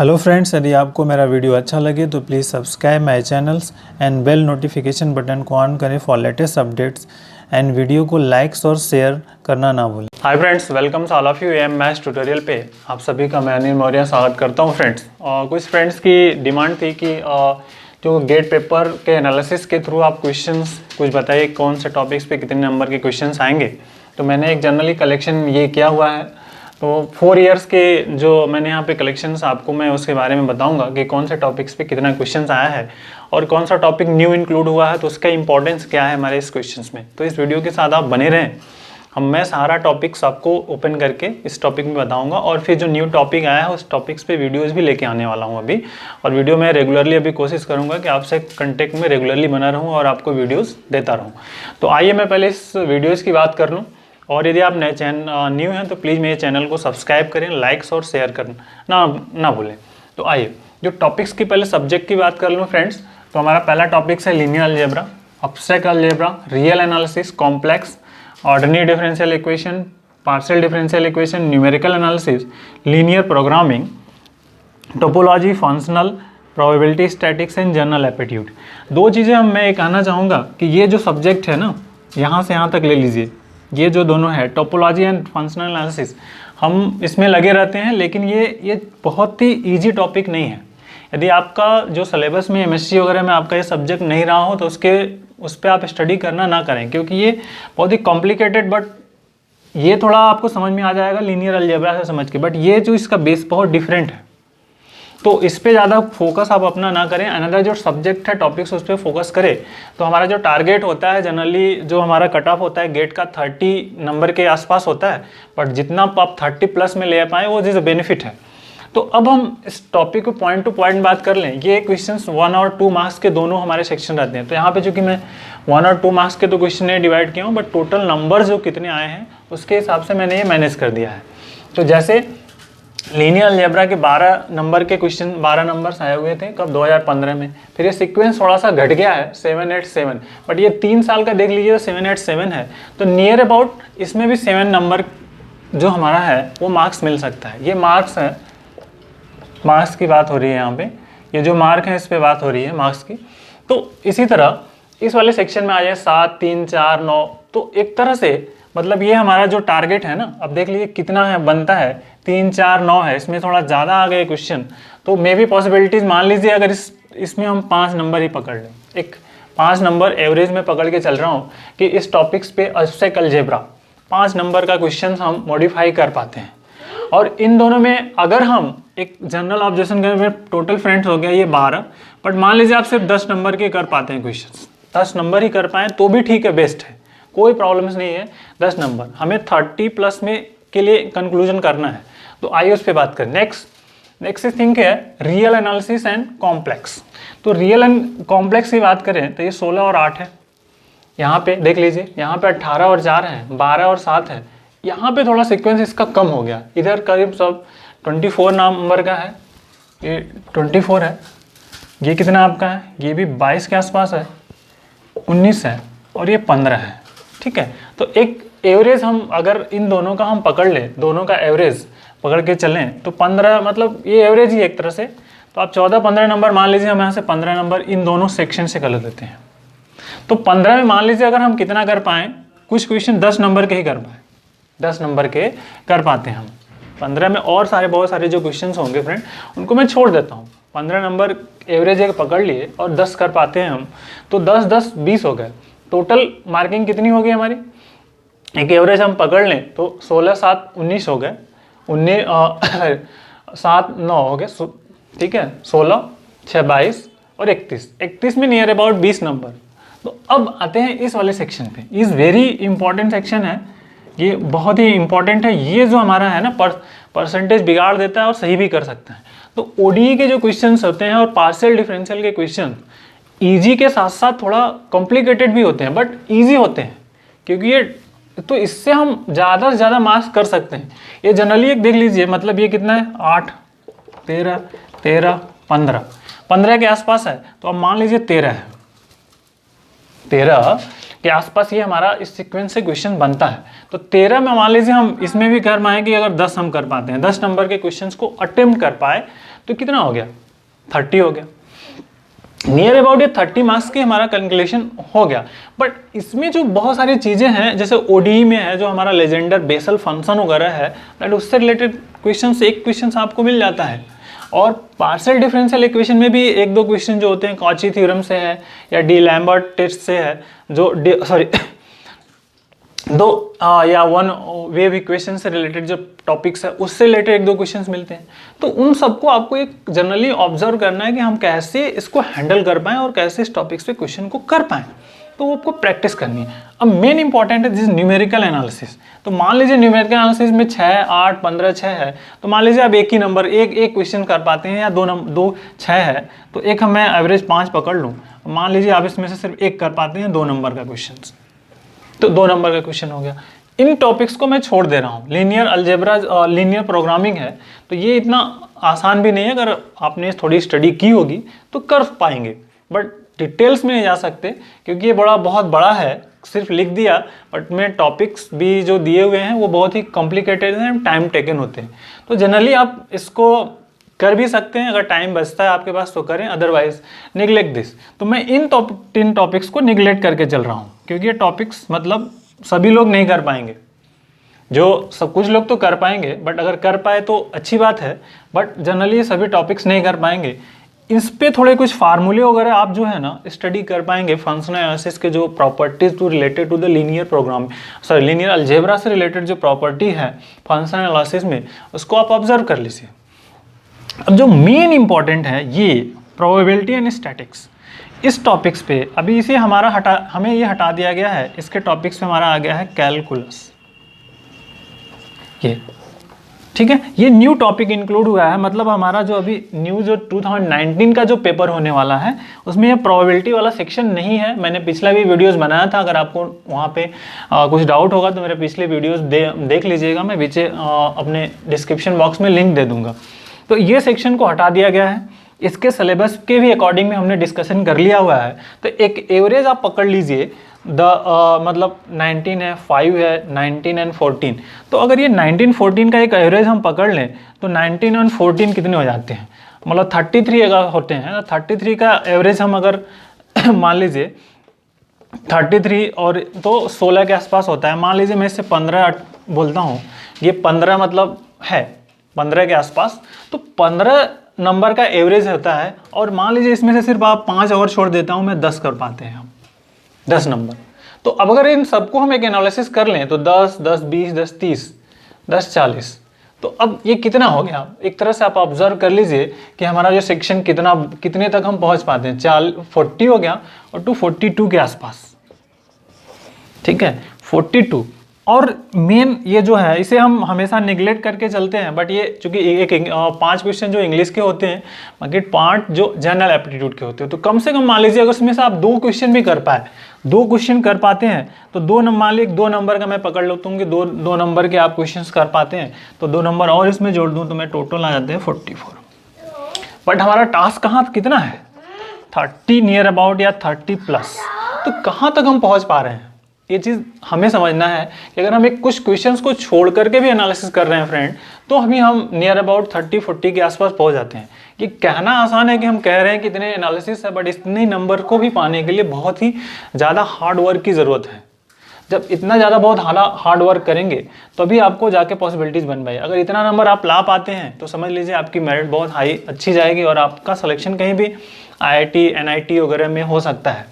Hello friends, यदि आपको मेरा वीडियो अच्छा लगे तो please subscribe my channels and bell notification button को ऑन करें for latest updates and video को लाइक्स और शेयर करना ना भूलें। Hi friends, welcome all of you M maths tutorial पे आप सभी का मैं अनिल मौर्य स्वागत करता हूँ। फ्रेंड्स, कुछ फ्रेंड्स की डिमांड थी कि जो गेट पेपर के एनालिसिस के थ्रू आप क्वेश्चंस कुछ बताइए कौन से टॉपिक्स पे कितने नंबर के क्वेश्चंस आएंगे। तो मैंने एक जनरली कलेक्शन ये किया हुआ है। तो 4 इयर्स के जो मैंने यहाँ पे कलेक्शंस आपको मैं उसके बारे में बताऊंगा कि कौन से टॉपिक्स पे कितना क्वेश्चंस आया है और कौन सा टॉपिक न्यू इंक्लूड हुआ है, तो उसका इंपॉर्टेंस क्या है हमारे इस क्वेश्चंस में। तो इस वीडियो के साथ आप बने रहें। मैं सारा टॉपिक्स आपको ओपन करके इस टॉपिक में बताऊंगा और फिर जो न्यू टॉपिक आया है उस टॉपिक्स पे वीडियोस भी लेके आने वाला हूँ अभी। और वीडियो में रेगुलरली अभी कोशिश करूँगा कि आपसे कंटेक्ट में रेगुलरली बना रहूँ और आपको वीडियोज़ देता रहूँ। तो आइए मैं पहले इस वीडियोज़ की बात कर लूँ। और यदि आप नए न्यू हैं तो प्लीज़ मेरे चैनल को सब्सक्राइब करें, लाइक्स और शेयर करना ना भूलें। तो आइए जो टॉपिक्स की पहले सब्जेक्ट की बात कर लूँ फ्रेंड्स, तो हमारा पहला टॉपिक्स है linear algebra, abstract algebra, real analysis, complex, ordinary differential equation, partial differential equation, numerical analysis, linear programming, topology, functional, probability statics and general aptitude. दो चीज़ें मैं ये कहना चाहूँगा कि ये जो सब्जेक्ट है ना, यहाँ से यहाँ तक ले लीजिए, ये जो दोनों है टोपोलॉजी एंड फंक्शनल एनालिसिस, हम इसमें लगे रहते हैं, लेकिन ये बहुत ही इजी टॉपिक नहीं है। यदि आपका जो सिलेबस में एमएससी वगैरह में आपका ये सब्जेक्ट नहीं रहा हो तो उस पर आप स्टडी करना ना करें, क्योंकि ये बहुत ही कॉम्प्लिकेटेड, बट ये थोड़ा आपको समझ में आ जाएगा लीनियर अलजेब्रा से समझ के, बट ये जो इसका बेस बहुत डिफरेंट है, तो इस पे ज़्यादा फोकस आप अपना ना करें। अनदर जो सब्जेक्ट है टॉपिक्स उस पर फोकस करें। तो हमारा जो टारगेट होता है जनरली, जो हमारा कट ऑफ होता है गेट का 30 नंबर के आसपास होता है, बट जितना आप 30 प्लस में ले पाएँ वो चीज़ बेनिफिट है। तो अब हम इस टॉपिक को पॉइंट टू पॉइंट बात कर लें। ये क्वेश्चंस 1 और 2 मार्क्स के दोनों हमारे सेक्शन रहते हैं। तो यहाँ पे चूँकि मैं 1 और 2 मार्क्स के तो क्वेश्चन ने डिवाइड किया हूँ, बट टोटल नंबर जो कितने आए हैं उसके हिसाब से मैंने ये मैनेज कर दिया है। तो जैसे लीनियर अलजेब्रा के 12 नंबर के क्वेश्चन, 12 नंबर्स आए हुए थे कब, 2015 में। फिर ये सीक्वेंस थोड़ा सा घट गया है 787, बट ये 3 साल का देख लीजिए तो 787 है। तो नियर अबाउट इसमें भी 7 नंबर जो हमारा है वो मार्क्स मिल सकता है। ये मार्क्स है, मार्क्स की बात हो रही है यहाँ पे, ये जो मार्क है इस पर बात हो रही है मार्क्स की। तो इसी तरह इस वाले सेक्शन में आ जाए 7, 3, 4, 9, तो एक तरह से मतलब ये हमारा जो टारगेट है ना, अब देख लीजिए कितना है बनता है, 3, 4, 9 है, इसमें थोड़ा ज़्यादा आ गए क्वेश्चन। तो मे बी पॉसिबिलिटीज़ मान लीजिए अगर इसमें हम 5 नंबर ही पकड़ लें, एक 5 नंबर एवरेज में पकड़ के चल रहा हूँ कि इस टॉपिक्स पे एब्स्ट्रैक्ट अलजेब्रा 5 नंबर का क्वेश्चन हम मॉडिफाई कर पाते हैं। और इन दोनों में अगर हम एक जनरल ऑब्जर्वेशन करें, टोटल फ्रेंड्स हो गया ये 12, बट मान लीजिए आप सिर्फ 10 नंबर के कर पाते हैं क्वेश्चन, 10 नंबर ही कर पाएँ तो भी ठीक है, बेस्ट है, कोई प्रॉब्लम्स नहीं है। 10 नंबर हमें 30 प्लस में के लिए कंक्लूजन करना है। तो आइए उस पर बात करें। नेक्स्ट थिंग है रियल एनालिसिस एंड कॉम्प्लेक्स। तो रियल एंड कॉम्प्लेक्स की बात करें तो ये 16 और 8 है। यहाँ पे देख लीजिए, यहाँ पे 18 और 4 है, 12 और 7 है। यहाँ पे थोड़ा सीक्वेंस इसका कम हो गया, इधर करीब सब 24 नंबर का है, ये 24 है। ये कितना आपका है, ये भी 22 के आसपास है, 19 है और ये 15 है। ठीक है, तो एक एवरेज हम अगर इन दोनों का हम पकड़ लें, दोनों का एवरेज पकड़ के चलें तो 15, मतलब ये एवरेज ही एक तरह से। तो आप 14-15 नंबर मान लीजिए, हम यहाँ से 15 नंबर इन दोनों सेक्शन से कर लेते हैं। तो 15 में मान लीजिए अगर हम कितना कर पाएँ, कुछ क्वेश्चन 10 नंबर के ही कर पाएँ, 10 नंबर के कर पाते हैं हम 15 में। और बहुत सारे जो क्वेश्चन होंगे फ्रेंड उनको मैं छोड़ देता हूँ। 15 नंबर एवरेज एक पकड़ लिए और 10 कर पाते हैं हम, तो 10, 10, 20 हो गए। टोटल मार्किंग कितनी होगी हमारी, एक एवरेज हम पकड़ लें तो 16, 7, 19 हो गए, 7, 9 हो गए, ठीक है, 16, 6, 22 और 31 में नियर अबाउट 20 नंबर। तो अब आते हैं इस वाले सेक्शन पे। इस वेरी इंपॉर्टेंट सेक्शन है, ये बहुत ही इंपॉर्टेंट है। ये जो हमारा है ना, परसेंटेज बिगाड़ देता है और सही भी कर सकता है। तो ओडीई के जो क्वेश्चंस होते हैं और पार्शियल डिफरेंशियल के क्वेश्चन इजी के साथ साथ थोड़ा कॉम्प्लिकेटेड भी होते हैं, बट इजी होते हैं, क्योंकि ये तो इससे हम ज़्यादा से ज़्यादा मार्क्स कर सकते हैं। ये जनरली एक देख लीजिए, मतलब ये कितना है, 8, 13, 13, 15 के आसपास है। तो अब मान लीजिए 13 है, 13 के आसपास ये हमारा इस सीक्वेंस से क्वेश्चन बनता है। तो 13 में मान लीजिए हम इसमें भी कर पाएँ कि अगर 10 हम कर पाते हैं, 10 नंबर के क्वेश्चंस को अटेम्प्ट कर पाए, तो कितना हो गया, 30 हो गया। नियर अबाउट ये 30 मार्क्स की हमारा कैलकुलेशन हो गया। बट इसमें जो बहुत सारी चीज़ें हैं, जैसे ओडीई में है जो हमारा लेजेंडर बेसल फंक्शन वगैरह है, बट उससे रिलेटेड क्वेश्चन, एक क्वेश्चन आपको मिल जाता है। और पार्शियल डिफरेंशियल इक्वेशन में भी एक दो क्वेश्चन जो होते हैं कॉची थ्योरम से है या डी लैम्बर्ट टेस्ट से है, जो या वन वेव इक्वेशन से रिलेटेड जो टॉपिक्स है उससे रिलेटेड एक दो क्वेश्चंस मिलते हैं। तो उन सबको आपको एक जनरली ऑब्जर्व करना है कि हम कैसे इसको हैंडल कर पाएँ और कैसे इस टॉपिक्स पे क्वेश्चन को कर पाएँ, तो वो आपको प्रैक्टिस करनी है। अब मेन इंपॉर्टेंट है दिस न्यूमेरिकल एनालिसिस। तो मान लीजिए न्यूमेरिकल एनालिसिस में 6, 8, 15, 6 है, तो मान लीजिए आप एक ही नंबर एक क्वेश्चन कर पाते हैं, या दो 6 है तो एक मैं एवरेज 5 पकड़ लूँ, मान लीजिए आप इसमें से सिर्फ एक कर पाते हैं 2 नंबर का क्वेश्चन, तो 2 नंबर का क्वेश्चन हो गया। इन टॉपिक्स को मैं छोड़ दे रहा हूँ। लीनियर अलजेब्रा, लीनियर प्रोग्रामिंग है, तो ये इतना आसान भी नहीं है, अगर आपने थोड़ी स्टडी की होगी तो कर पाएंगे, बट डिटेल्स में नहीं जा सकते क्योंकि ये बहुत बड़ा है। सिर्फ लिख दिया, बट में टॉपिक्स भी जो दिए हुए हैं वो बहुत ही कॉम्प्लिकेटेड हैं, टाइम टेकन होते हैं। तो जनरली आप इसको कर भी सकते हैं, अगर टाइम बचता है आपके पास तो करें, अदरवाइज निगलेक्ट दिस। तो मैं इन 3 टॉपिक्स को निगलेक्ट करके चल रहा हूँ, क्योंकि ये टॉपिक्स मतलब सभी लोग नहीं कर पाएंगे। जो सब कुछ लोग तो कर पाएंगे, बट अगर कर पाए तो अच्छी बात है, बट जनरली सभी टॉपिक्स नहीं कर पाएंगे। इस पे थोड़े कुछ फार्मूले वगैरह आप जो है ना स्टडी कर पाएंगे, फंक्शनल एनालिसिस के जो properties to related to the linear program, linear algebra से रिलेटेड जो प्रॉपर्टी है फंक्शनल एनालिसिस में, उसको आप ऑब्जर्व कर लीजिए। अब जो मेन इंपॉर्टेंट है ये प्रोबेबिलिटी एंड स्टैटिक्स, इस टॉपिक्स पे अभी इसे हमें ये हटा दिया गया है। इसके टॉपिक्स पे हमारा आ गया है कैलकुलस, ये ठीक है, ये न्यू टॉपिक इंक्लूड हुआ है। मतलब हमारा जो अभी न्यू जो 2019 का जो पेपर होने वाला है उसमें ये प्रोबेबिलिटी वाला सेक्शन नहीं है। मैंने पिछला भी वीडियोस बनाया था, अगर आपको वहाँ पे कुछ डाउट होगा तो मेरे पिछले वीडियोस देख लीजिएगा, मैं पीछे अपने डिस्क्रिप्शन बॉक्स में लिंक दे दूंगा। तो ये सेक्शन को हटा दिया गया है। इसके सिलेबस के भी अकॉर्डिंग में हमने डिस्कशन कर लिया हुआ है। तो एक एवरेज आप पकड़ लीजिए, मतलब 19 है, 5 है, 19 एंड 14। तो अगर ये 19, 14 का एक एवरेज हम पकड़ लें तो 19 और 14 कितने हो जाते हैं, मतलब 33 अगर होते हैं। 33 का एवरेज हम अगर मान लीजिए 33 और तो 16 के आसपास होता है। मान लीजिए मैं इससे 15 बोलता हूँ, ये 15 मतलब है 15 के आसपास, तो 15 नंबर का एवरेज होता है। और मान लीजिए इसमें से सिर्फ आप 5 और छोड़ देता हूँ मैं, 10 कर पाते हैं हम, 10 नंबर। तो अब अगर इन सबको हम एक एनालिसिस कर लें तो 10, 10, 20, 10, 30, 10, 40, तो अब ये कितना हो गया। एक तरह से आप ऑब्जर्व कर लीजिए कि हमारा जो सेक्शन कितने तक हम पहुंच पाते हैं। 40 हो गया और 242 के आसपास, ठीक है, 42। और मेन ये जो है इसे हम हमेशा निगलेक्ट करके चलते हैं, बट ये चूंकि एक 5 क्वेश्चन जो इंग्लिश के होते हैं, बाकी 5 जो जनरल एप्टीट्यूड के होते हैं, तो कम से कम मान लीजिए अगर उसमें से आप 2 क्वेश्चन भी कर पाए, 2 क्वेश्चन कर पाते हैं तो 2 नंबर, मान लीजिए 2 नंबर का मैं पकड़ लेता हूँ कि 2 नंबर के आप क्वेश्चन कर पाते हैं, तो 2 नंबर और इसमें जोड़ दूँ तो मैं टोटल आ जाते हैं 44। बट हमारा टास्क कहाँ कितना है, 30 नियर अबाउट या 30+। तो कहाँ तक हम पहुँच पा रहे हैं, ये चीज़ हमें समझना है कि अगर हम एक कुछ क्वेश्चंस को छोड़ करके भी एनालिसिस कर रहे हैं फ्रेंड, तो हम नियर अबाउट 30-40 के आसपास पहुंच जाते हैं। ये कहना आसान है कि हम कह रहे हैं कि इतने एनालिसिस है, बट इतने नंबर को भी पाने के लिए बहुत ही ज़्यादा हार्ड वर्क की ज़रूरत है। जब इतना ज़्यादा बहुत हार्ड वर्क करेंगे तभी आपको जाके पॉसिबिलिटीज़ बन पाए। अगर इतना नंबर आप ला पाते हैं तो समझ लीजिए आपकी मेरिट बहुत हाई अच्छी जाएगी और आपका सिलेक्शन कहीं भी IIT, NIT वगैरह में हो सकता है।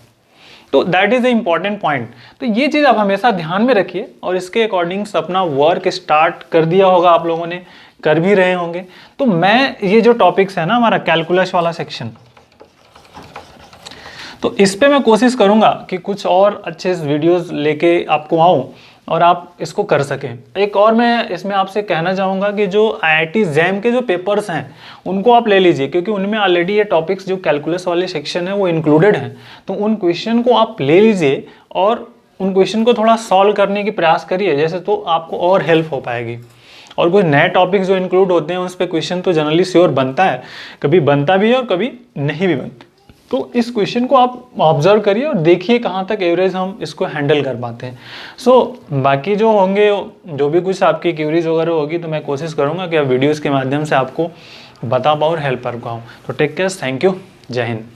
तो that is the important point. तो ये चीज़ आप हमेशा ध्यान में रखिए और इसके अकॉर्डिंग्स अपना वर्क स्टार्ट कर दिया होगा, आप लोगों ने कर भी रहे होंगे। तो मैं ये जो टॉपिक्स है ना हमारा कैलकुलस वाला सेक्शन, तो इस पे मैं कोशिश करूँगा कि कुछ और अच्छे वीडियोस लेके आपको आऊँ और आप इसको कर सकें। एक और मैं इसमें आपसे कहना चाहूँगा कि जो IIT JAM के जो पेपर्स हैं उनको आप ले लीजिए, क्योंकि उनमें ऑलरेडी ये टॉपिक्स जो कैलकुलस वाले सेक्शन है वो इंक्लूडेड हैं। तो उन क्वेश्चन को आप ले लीजिए और उन क्वेश्चन को थोड़ा सॉल्व करने की प्रयास करिए, जैसे तो आपको और हेल्प हो पाएगी। और कुछ नए टॉपिक्स जो इंक्लूड होते हैं उस पर क्वेश्चन तो जनरली श्योर बनता है, कभी बनता भी है और कभी नहीं भी बनता। तो इस क्वेश्चन को आप ऑब्जर्व करिए और देखिए कहाँ तक एवरेज हम इसको हैंडल कर पाते हैं। बाकी जो होंगे, जो भी कुछ आपकी क्यूरीज वगैरह होगी, तो मैं कोशिश करूँगा कि वीडियोस के माध्यम से आपको बता पाऊँ और हेल्प कर पाऊँ। तो टेक केयर, थैंक यू, जय हिंद।